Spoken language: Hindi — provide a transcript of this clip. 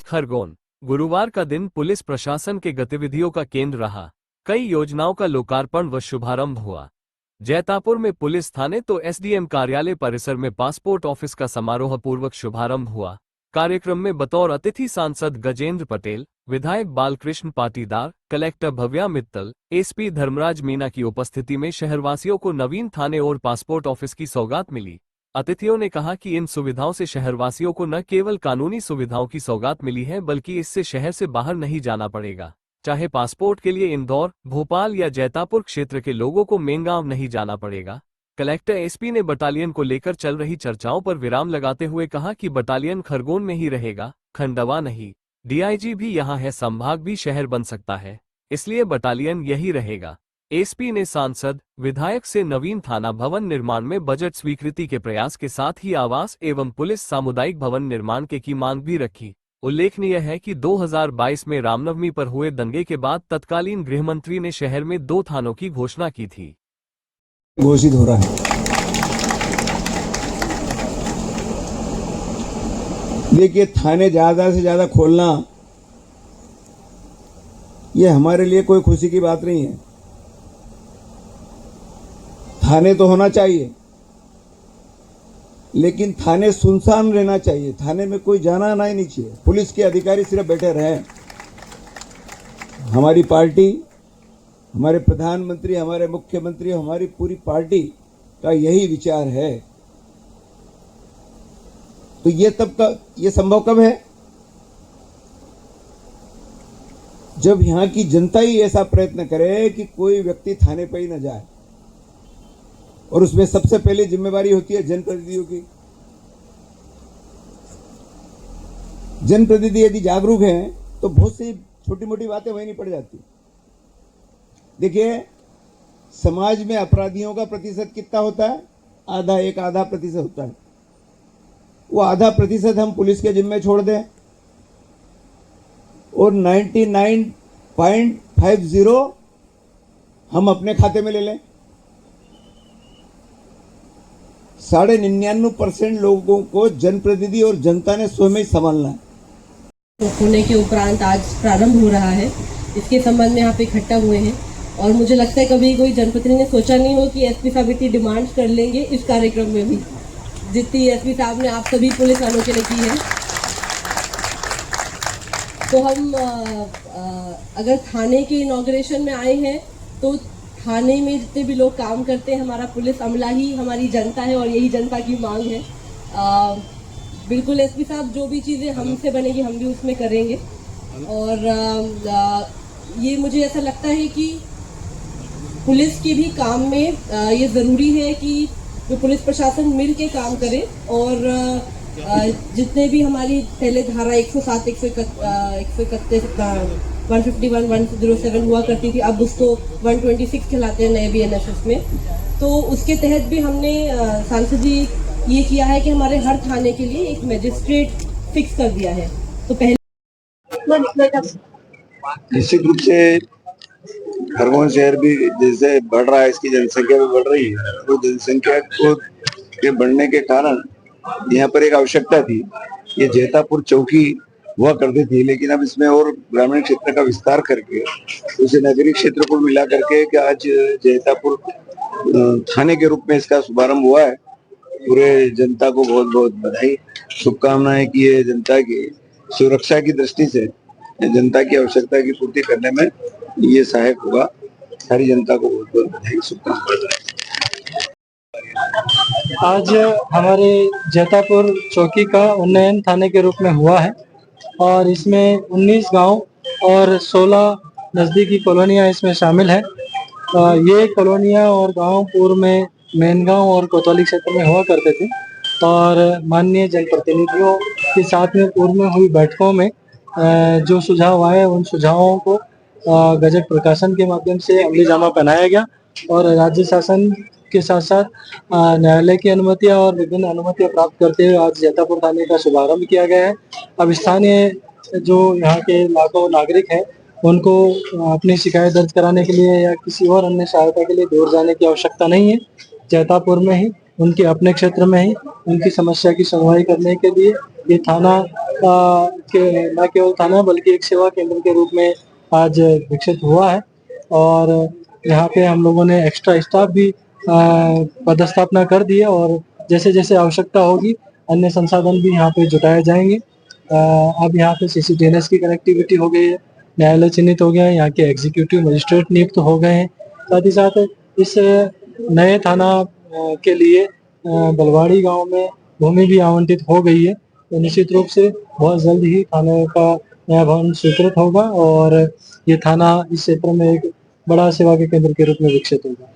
खरगोन गुरुवार का दिन पुलिस प्रशासन के गतिविधियों का केंद्र रहा। कई योजनाओं का लोकार्पण व शुभारंभ हुआ। जैतापुर में पुलिस थाने तो एसडीएम कार्यालय परिसर में पासपोर्ट ऑफिस का समारोह पूर्वक शुभारंभ हुआ। कार्यक्रम में बतौर अतिथि सांसद गजेंद्र पटेल, विधायक बालकृष्ण पाटीदार, कलेक्टर भव्या मित्तल, एसपी धर्मराज मीना की उपस्थिति में शहरवासियों को नवीन थाने और पासपोर्ट ऑफिस की सौगात मिली। अतिथियों ने कहा कि इन सुविधाओं से शहरवासियों को न केवल कानूनी सुविधाओं की सौगात मिली है बल्कि इससे शहर से बाहर नहीं जाना पड़ेगा। चाहे पासपोर्ट के लिए इंदौर, भोपाल या जैतापुर क्षेत्र के लोगों को मेंगांव नहीं जाना पड़ेगा। कलेक्टर एसपी ने बटालियन को लेकर चल रही चर्चाओं पर विराम लगाते हुए कहा कि बटालियन खरगोन में ही रहेगा, खंडवा नहीं। डीआईजी भी यहाँ है, संभाग भी शहर बन सकता है, इसलिए बटालियन यही रहेगा। एसपी ने सांसद, विधायक से नवीन थाना भवन निर्माण में बजट स्वीकृति के प्रयास के साथ ही आवास एवं पुलिस सामुदायिक भवन निर्माण की मांग भी रखी। उल्लेखनीय है कि 2022 में रामनवमी पर हुए दंगे के बाद तत्कालीन गृहमंत्री ने शहर में 2 थानों की घोषणा की थी। घोषित हो रहा है। देखिए, थाने ज्यादा से ज्यादा खोलना ये हमारे लिए कोई खुशी की बात नहीं है। थाने तो होना चाहिए, लेकिन थाने सुनसान रहना चाहिए। थाने में कोई जाना आना ही नहीं चाहिए। पुलिस के अधिकारी सिर्फ बैठे रहें। हमारी पार्टी, हमारे प्रधानमंत्री, हमारे मुख्यमंत्री, हमारी पूरी पार्टी का यही विचार है। तो ये संभव कब है? जब यहां की जनता ही ऐसा प्रयत्न करे कि कोई व्यक्ति थाने पर ही न जाए। और उसमें सबसे पहले जिम्मेवारी होती है जनप्रतिनिधियों की। जनप्रतिनिधि यदि जागरूक हैं तो बहुत सी छोटी मोटी बातें वहीं नहीं पड़ जाती। देखिए, समाज में अपराधियों का प्रतिशत कितना होता है? आधा प्रतिशत होता है। वो आधा प्रतिशत हम पुलिस के जिम्मे छोड़ दें और 99.50 हम अपने खाते में ले लें। 99.99% लोगों को जनप्रतिनिधि और जनता ने स्वयं ही संभालना है। होने के उपरांत आज प्रारंभ हो रहा है, इसके संबंध में यहाँ पे इकट्ठा हुए हैं और मुझे लगता है कभी कोई जनप्रतिनिधि ने सोचा नहीं हो कि एसपी साहब इतनी डिमांड्स कर लेंगे इस कार्यक्रम में भी, जितनी एसपी साहब ने आप सभी पुलिस वालों के लिए की है। तो हम अगर थाने के इनॉग्रेशन में आए हैं तो थाने में जितने भी लोग काम करते हैं, हमारा पुलिस अमला ही हमारी जनता है और यही जनता की मांग है। बिल्कुल एसपी साहब, जो भी चीज़ें हमसे बनेगी हम भी उसमें करेंगे। और ये मुझे ऐसा लगता है कि पुलिस के भी काम में ये ज़रूरी है कि जो पुलिस प्रशासन मिल के काम करे और जितने भी हमारी पहले धारा 107, 131, 151, 107 हुआ करती थी, अब उसको 126 चलाते हैं नए बीएनएसएस में। तो उसके तहत भी हमने सांसद जी ये किया है कि हमारे हर थाने के लिए एक मैजिस्ट्रेट फिक्स कर दिया है। तो पहले निश्चित रूप से खरगोन शहर भी जैसे बढ़ रहा है, इसकी जनसंख्या भी बढ़ रही है। तो जनसंख्या को के बढ़ने के कारण यहाँ पर एक आवश्यकता थी। ये जैतापुर चौकी हुआ करती थी, लेकिन अब इसमें और ग्रामीण क्षेत्र का विस्तार करके उसे नगरीय क्षेत्र को मिला करके कि आज जैतापुर थाने के रूप में इसका शुभारंभ हुआ है। पूरे जनता को बहुत बहुत बधाई, शुभकामनाएं कि ये जनता की सुरक्षा की दृष्टि से, जनता की आवश्यकता की पूर्ति करने में ये सहायक होगा। सारी जनता को बहुत बहुत बधाई, शुभकामनाएं। आज हमारे जैतापुर चौकी का उन्नयन थाने के रूप में हुआ है और इसमें 19 गांव और 16 नज़दीकी कॉलोनियां इसमें शामिल है। ये कॉलोनियां और गांव पूर्व में मैनगांव और कोतवाली क्षेत्र में हुआ करते थे और माननीय जनप्रतिनिधियों के साथ में पूर्व में हुई बैठकों में जो सुझाव आए उन सुझावों को गजट प्रकाशन के माध्यम से अमली जामा पहनाया गया और राज्य शासन के साथ साथ न्यायालय की अनुमतियां और विभिन्न अनुमतियां प्राप्त करते हुए आज जैतापुर थाने का शुभारंभ किया गया है। अब स्थानीय जो यहाँ के लाखों नागरिक हैं उनको अपनी शिकायत दर्ज कराने के लिए या किसी और अन्य सहायता के लिए दूर जाने की आवश्यकता नहीं है। जैतापुर में ही उनके अपने क्षेत्र में ही उनकी समस्या की सुनवाई करने के लिए ये थाना के न केवल थाना बल्कि एक सेवा केंद्र के रूप में आज विकसित हुआ है। और यहाँ पे हम लोगों ने एक्स्ट्रा स्टाफ भी पदस्थापना कर दी है और जैसे जैसे आवश्यकता होगी अन्य संसाधन भी यहाँ पे जुटाए जाएंगे। अब यहाँ पे CCTNS की कनेक्टिविटी हो गई है, न्यायालय चिन्हित हो गया है, यहाँ के एग्जीक्यूटिव मजिस्ट्रेट नियुक्त हो गए हैं। साथ ही साथ इस नए थाना के लिए बलवाड़ी गांव में भूमि भी आवंटित हो गई है। तो निश्चित रूप से बहुत जल्द ही थाने का नया भवन स्वीकृत होगा और ये थाना इस क्षेत्र में एक बड़ा सेवा के केंद्र के रूप में विकसित होगा।